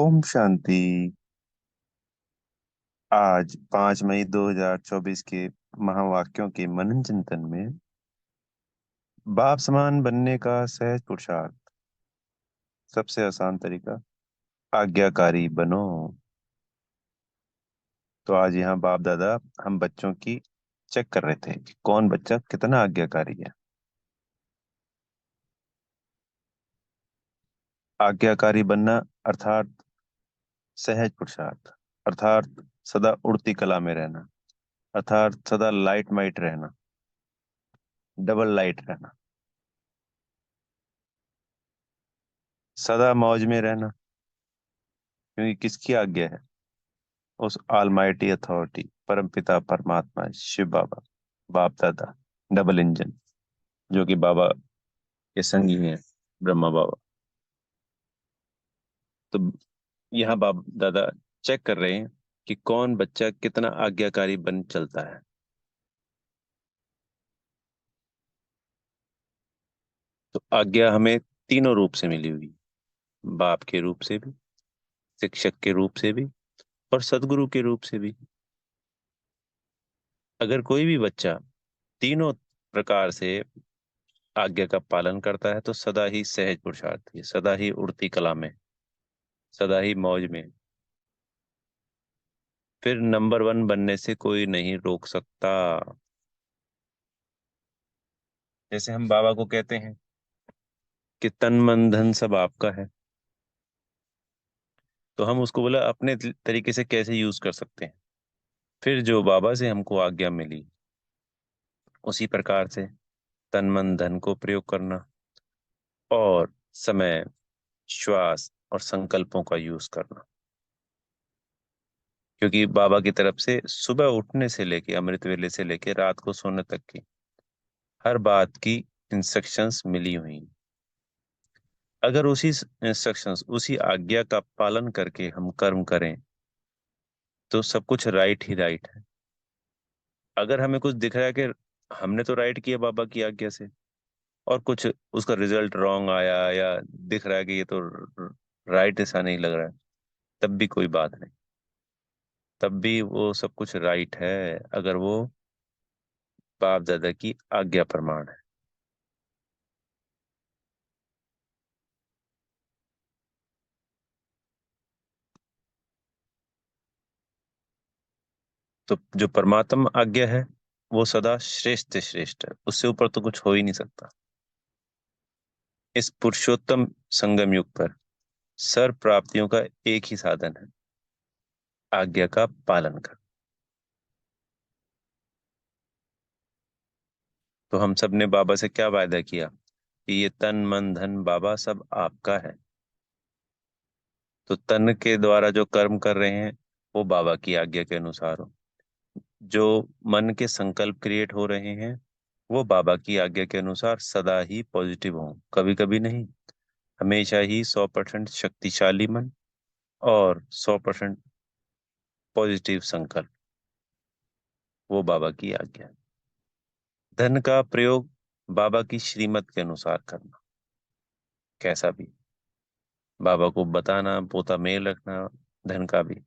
ओम शांति। आज 5 मई 2024 के महावाक्यों के मनन चिंतन में बाप समान बनने का सहज पुरुषार्थ। सबसे आसान तरीका, आज्ञाकारी बनो। तो आज यहाँ बाप दादा हम बच्चों की चेक कर रहे थे कि कौन बच्चा कितना आज्ञाकारी है। आज्ञाकारी बनना अर्थात सहज पुरुषार्थ, अर्थात सदा उड़ती कला में रहना, अर्थात सदा लाइट माइट रहना, डबल लाइट रहना, सदा मौज में रहना। क्योंकि किसकी आज्ञा है? उस ऑलमाइटी अथॉरिटी, परमपिता परमात्मा शिव बाबा, बाप दादा, डबल इंजन, जो कि बाबा के संगी हैं, ब्रह्मा बाबा। तो यहाँ बाप दादा चेक कर रहे हैं कि कौन बच्चा कितना आज्ञाकारी बन चलता है। तो आज्ञा हमें तीनों रूप से मिली हुई, बाप के रूप से भी, शिक्षक के रूप से भी, और सदगुरु के रूप से भी। अगर कोई भी बच्चा तीनों प्रकार से आज्ञा का पालन करता है तो सदा ही सहज पुरुषार्थी, सदा ही उड़ती कला में, सदा ही मौज में। फिर नंबर वन बनने से कोई नहीं रोक सकता। जैसे हम बाबा को कहते हैं कि तन मन धन सब आपका है, तो हम उसको बोला अपने तरीके से कैसे यूज कर सकते हैं। फिर जो बाबा से हमको आज्ञा मिली उसी प्रकार से तन मन धन को प्रयोग करना, और समय, श्वास और संकल्पों का यूज करना। क्योंकि बाबा की तरफ से सुबह उठने से लेके अमृत वेले से लेके रात को सोने तक की हर बात की इंस्ट्रक्शंस मिली हुई। अगर उसी इंस्ट्रक्शंस, उसी आज्ञा का पालन करके हम कर्म करें तो सब कुछ राइट ही राइट है। अगर हमें कुछ दिख रहा है कि हमने तो राइट किया बाबा की आज्ञा से, और कुछ उसका रिजल्ट रॉन्ग आया, या दिख रहा है कि ये तो राइट ऐसा नहीं लग रहा है, तब भी कोई बात नहीं। तब भी वो सब कुछ राइट है, अगर वो बाप दादा की आज्ञा प्रमाण है। तो जो परमात्मा आज्ञा है वो सदा श्रेष्ठ से श्रेष्ठ है, उससे ऊपर तो कुछ हो ही नहीं सकता। इस पुरुषोत्तम संगम युग पर सर्व प्राप्तियों का एक ही साधन है, आज्ञा का पालन कर। तो हम सब ने बाबा से क्या वायदा किया कि ये तन मन धन बाबा सब आपका है। तो तन के द्वारा जो कर्म कर रहे हैं वो बाबा की आज्ञा के अनुसार हो, जो मन के संकल्प क्रिएट हो रहे हैं वो बाबा की आज्ञा के अनुसार सदा ही पॉजिटिव हो, कभी कभी नहीं, हमेशा ही 100% शक्तिशाली मन और 100% पॉजिटिव संकल्प, वो बाबा की आज्ञा है। धन का प्रयोग बाबा की श्रीमत के अनुसार करना, कैसा भी, बाबा को बताना, पोता मेल रखना। धन का भी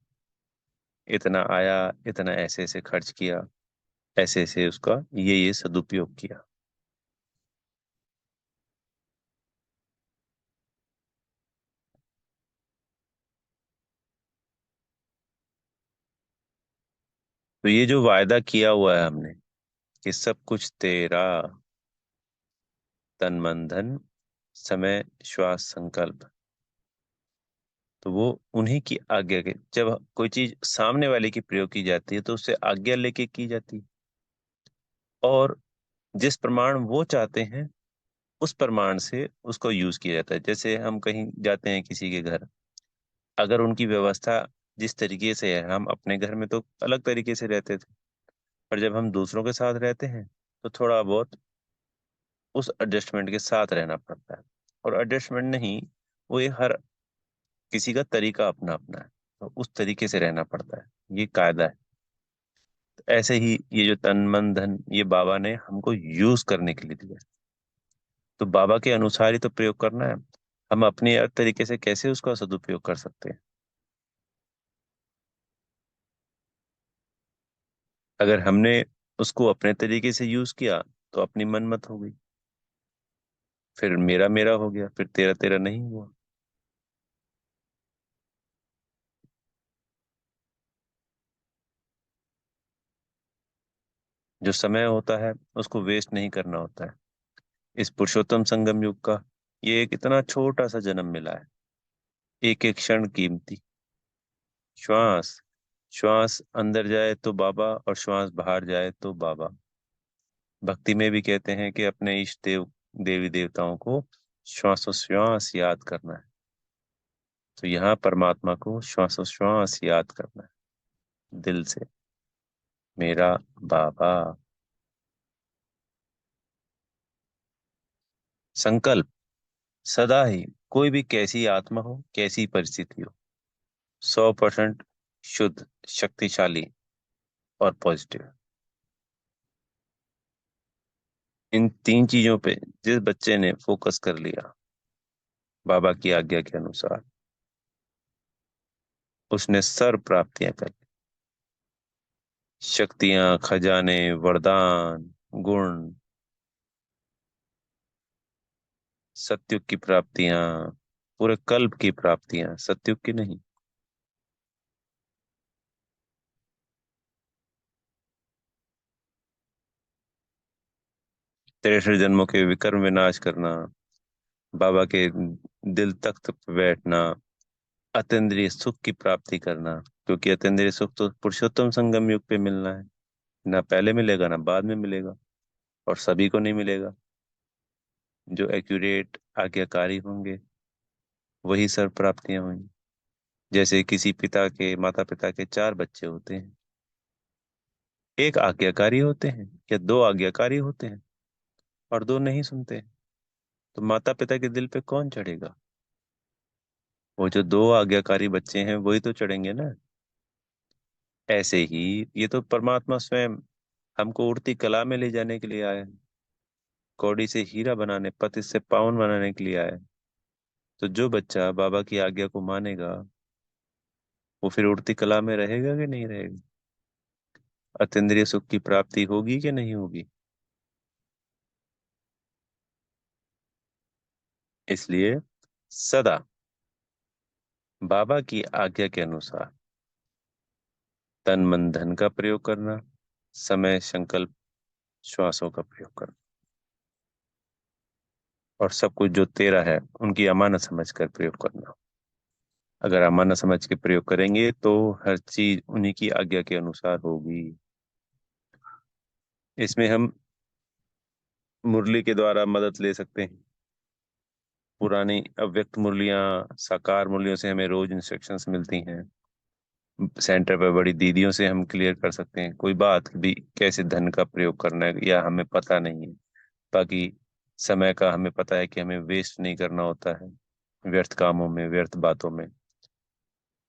इतना आया, इतना ऐसे ऐसे खर्च किया, ऐसे ऐसे उसका ये सदुपयोग किया। तो ये जो वायदा किया हुआ है हमने कि सब कुछ तेरा, तन मन धन, समय श्वास संकल्प, तो वो उन्हीं की आज्ञा के, जब कोई चीज सामने वाले की प्रयोग की जाती है तो उससे आज्ञा लेके की जाती है, और जिस प्रमाण वो चाहते हैं उस प्रमाण से उसको यूज किया जाता है। जैसे हम कहीं जाते हैं किसी के घर, अगर उनकी व्यवस्था जिस तरीके से है, हम अपने घर में तो अलग तरीके से रहते थे, पर जब हम दूसरों के साथ रहते हैं तो थोड़ा बहुत उस एडजस्टमेंट के साथ रहना पड़ता है। और एडजस्टमेंट नहीं, वो ये हर किसी का तरीका अपना अपना है, तो उस तरीके से रहना पड़ता है, ये कायदा है। तो ऐसे ही ये जो तन मन धन ये बाबा ने हमको यूज करने के लिए दिया है, तो बाबा के अनुसार ही तो प्रयोग करना है। हम अपने तरीके से कैसे उसका सदुपयोग कर सकते हैं? अगर हमने उसको अपने तरीके से यूज किया तो अपनी मनमत हो गई, फिर मेरा मेरा हो गया, फिर तेरा तेरा नहीं हुआ। जो समय होता है उसको वेस्ट नहीं करना होता है। इस पुरुषोत्तम संगम युग का ये एक इतना छोटा सा जन्म मिला है, एक एक क्षण कीमती। श्वास श्वास अंदर जाए तो बाबा, और श्वास बाहर जाए तो बाबा। भक्ति में भी कहते हैं कि अपने इष्ट देव देवी देवताओं को श्वासोश्वास याद करना है। तो यहाँ परमात्मा को श्वासोश्वास याद करना है दिल से, मेरा बाबा। संकल्प, सदा ही कोई भी कैसी आत्मा हो, कैसी परिस्थिति हो, 100% शुद्ध, शक्तिशाली और पॉजिटिव। इन तीन चीजों पे जिस बच्चे ने फोकस कर लिया बाबा की आज्ञा के अनुसार, उसने सर्व प्राप्तियां कर ली। शक्तियां, खजाने, वरदान, गुण, सत्युग की प्राप्तियां, पूरे कल्प की प्राप्तियां, सत्युग की नहीं। 63 जन्मों के विकर्म विनाश करना, बाबा के दिल तख्त पे बैठना, अतीन्द्रिय सुख की प्राप्ति करना। क्योंकि अतीन्द्रिय सुख तो पुरुषोत्तम संगम युग पे मिलना है, ना पहले मिलेगा ना बाद में मिलेगा, और सभी को नहीं मिलेगा। जो एक्यूरेट आज्ञाकारी होंगे वही सर्व प्राप्तियां होंगी। जैसे किसी पिता के, माता पिता के 4 बच्चे होते हैं, एक आज्ञाकारी होते हैं या 2 आज्ञाकारी होते हैं, और 2 नहीं सुनते हैं, तो माता पिता के दिल पे कौन चढ़ेगा? वो जो 2 आज्ञाकारी बच्चे हैं वही तो चढ़ेंगे ना। ऐसे ही ये तो परमात्मा स्वयं हमको उड़ती कला में ले जाने के लिए आया है, कौड़ी से हीरा बनाने, पतित से पावन बनाने के लिए आया है। तो जो बच्चा बाबा की आज्ञा को मानेगा वो फिर उड़ती कला में रहेगा कि नहीं रहेगा? अतीन्द्रिय सुख की प्राप्ति होगी कि नहीं होगी? इसलिए सदा बाबा की आज्ञा के अनुसार तन मन धन का प्रयोग करना, समय, संकल्प, श्वासों का प्रयोग करना, और सब कुछ जो तेरा है उनकी अमानत समझ कर प्रयोग करना। अगर अमानत समझ के प्रयोग करेंगे तो हर चीज उन्हीं की आज्ञा के अनुसार होगी। इसमें हम मुरली के द्वारा मदद ले सकते हैं। पुरानी अव्यक्त मुरलियां, साकार मुरलियों से हमें रोज इंस्ट्रक्शंस मिलती हैं। सेंटर पर बड़ी दीदियों से हम क्लियर कर सकते हैं कोई बात भी, कैसे धन का प्रयोग करना है या हमें पता नहीं है। बाकी समय का हमें पता है कि हमें वेस्ट नहीं करना होता है व्यर्थ कामों में, व्यर्थ बातों में,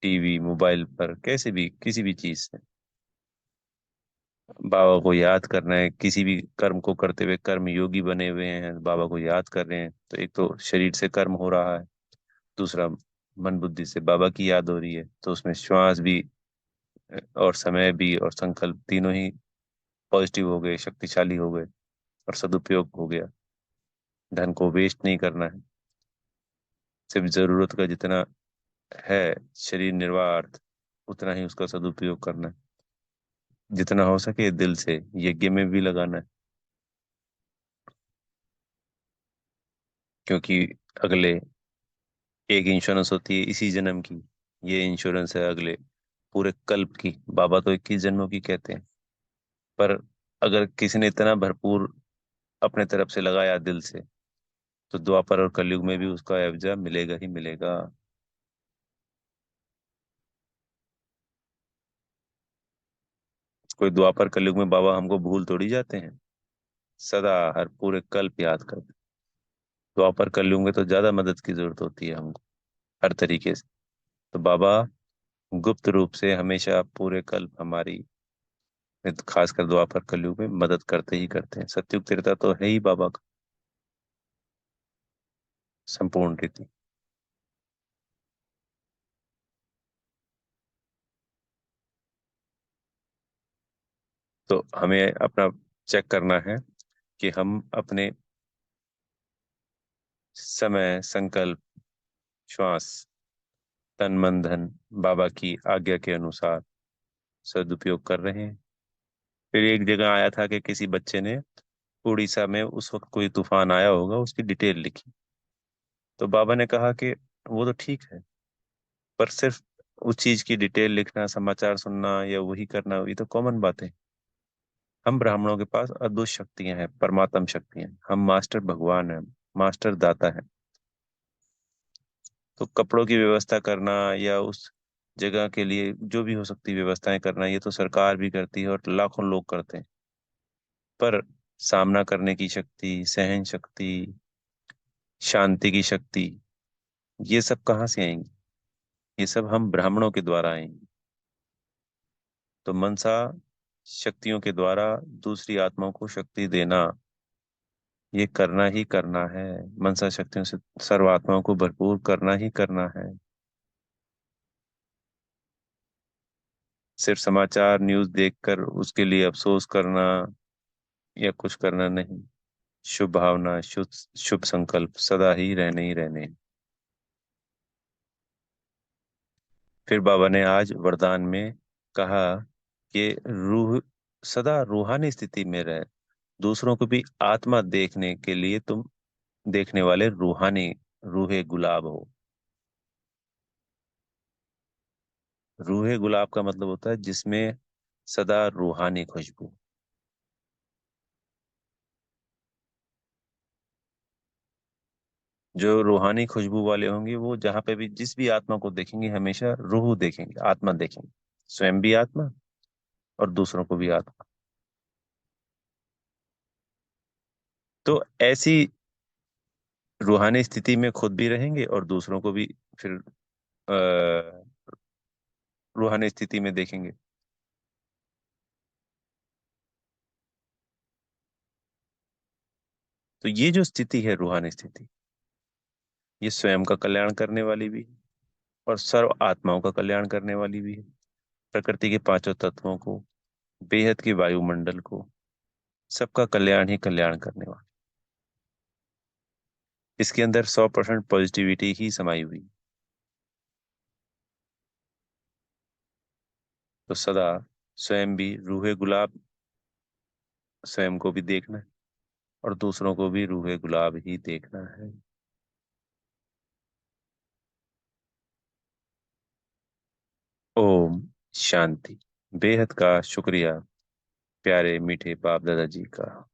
टीवी मोबाइल पर, कैसे भी किसी भी चीज से। बाबा को याद करना है, किसी भी कर्म को करते हुए कर्म योगी बने हुए हैं, बाबा को याद कर रहे हैं, तो एक तो शरीर से कर्म हो रहा है, दूसरा मन बुद्धि से बाबा की याद हो रही है, तो उसमें श्वास भी और समय भी और संकल्प तीनों ही पॉजिटिव हो गए, शक्तिशाली हो गए, और सदुपयोग हो गया। धन को वेस्ट नहीं करना है, सिर्फ जरूरत का जितना है शरीर निर्वाह उतना ही उसका सदुपयोग करना है। जितना हो सके दिल से यज्ञ में भी लगाना है, क्योंकि अगले एक इंश्योरेंस होती है इसी जन्म की, ये इंश्योरेंस है अगले पूरे कल्प की। बाबा तो 21 जन्मों की कहते हैं, पर अगर किसी ने इतना भरपूर अपने तरफ से लगाया दिल से, तो द्वापर और कलयुग में भी उसका एवजा मिलेगा ही मिलेगा। कोई द्वापर कलयुग में बाबा हमको भूल थोड़ी जाते हैं, सदा हर पूरे कल्प याद करते। द्वापर कलयुग में तो ज्यादा मदद की जरूरत होती है हमको, हर तरीके से। तो बाबा गुप्त रूप से हमेशा पूरे कल्प हमारी, खासकर द्वापर कलयुग में मदद करते ही करते हैं। सतयुग त्रेता तो है ही बाबा का संपूर्ण रीति। तो हमें अपना चेक करना है कि हम अपने समय, संकल्प, श्वास, तन मन धन बाबा की आज्ञा के अनुसार सदुपयोग कर रहे हैं। फिर एक जगह आया था कि किसी बच्चे ने उड़ीसा में उस वक्त कोई तूफान आया होगा, उसकी डिटेल लिखी। तो बाबा ने कहा कि वो तो ठीक है, पर सिर्फ उस चीज की डिटेल लिखना, समाचार सुनना या वही करना, ये तो कॉमन बात है। हम ब्राह्मणों के पास अद्भुत शक्तियां हैं, परमात्म शक्तियां हैं, हम मास्टर भगवान हैं, मास्टर दाता है। तो कपड़ों की व्यवस्था करना या उस जगह के लिए जो भी हो सकती व्यवस्थाएं करना, ये तो सरकार भी करती है और लाखों लोग करते हैं। पर सामना करने की शक्ति, सहन शक्ति, शांति की शक्ति, ये सब कहाँ से आएंगी? ये सब हम ब्राह्मणों के द्वारा आएंगी। तो मनसा शक्तियों के द्वारा दूसरी आत्माओं को शक्ति देना, ये करना ही करना है। मनसा शक्तियों से सर्व आत्माओं को भरपूर करना ही करना है। सिर्फ समाचार न्यूज़ देखकर उसके लिए अफसोस करना या कुछ करना नहीं। शुभ भावना, शुभ शुभ संकल्प सदा ही रहने ही रहने हैं। फिर बाबा ने आज वरदान में कहा कि रूह सदा रूहानी स्थिति में रहे, दूसरों को भी आत्मा देखने के लिए तुम देखने वाले रूहानी, रूहे गुलाब हो। रूहे गुलाब का मतलब होता है जिसमें सदा रूहानी खुशबू। जो रूहानी खुशबू वाले होंगे वो जहां पे भी जिस भी आत्मा को देखेंगे हमेशा रूह देखेंगे, आत्मा देखेंगे। स्वयं भी आत्मा और दूसरों को भी आत्मा। तो ऐसी रूहानी स्थिति में खुद भी रहेंगे और दूसरों को भी फिर आ, रूहानी स्थिति में देखेंगे। तो ये जो स्थिति है रूहानी स्थिति, ये स्वयं का कल्याण करने वाली भी है और सर्व आत्माओं का कल्याण करने वाली भी है। प्रकृति के पांचों तत्वों को, बेहद के वायुमंडल को, सबका कल्याण ही कल्याण करने वाला। इसके अंदर 100% पॉजिटिविटी ही समाई हुई। तो सदा स्वयं भी रूहे गुलाब, स्वयं को भी देखना है और दूसरों को भी रूहे गुलाब ही देखना है। ओम शांति। बेहद का शुक्रिया प्यारे मीठे बाप दादाजी का,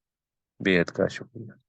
बेहद का शुक्रिया।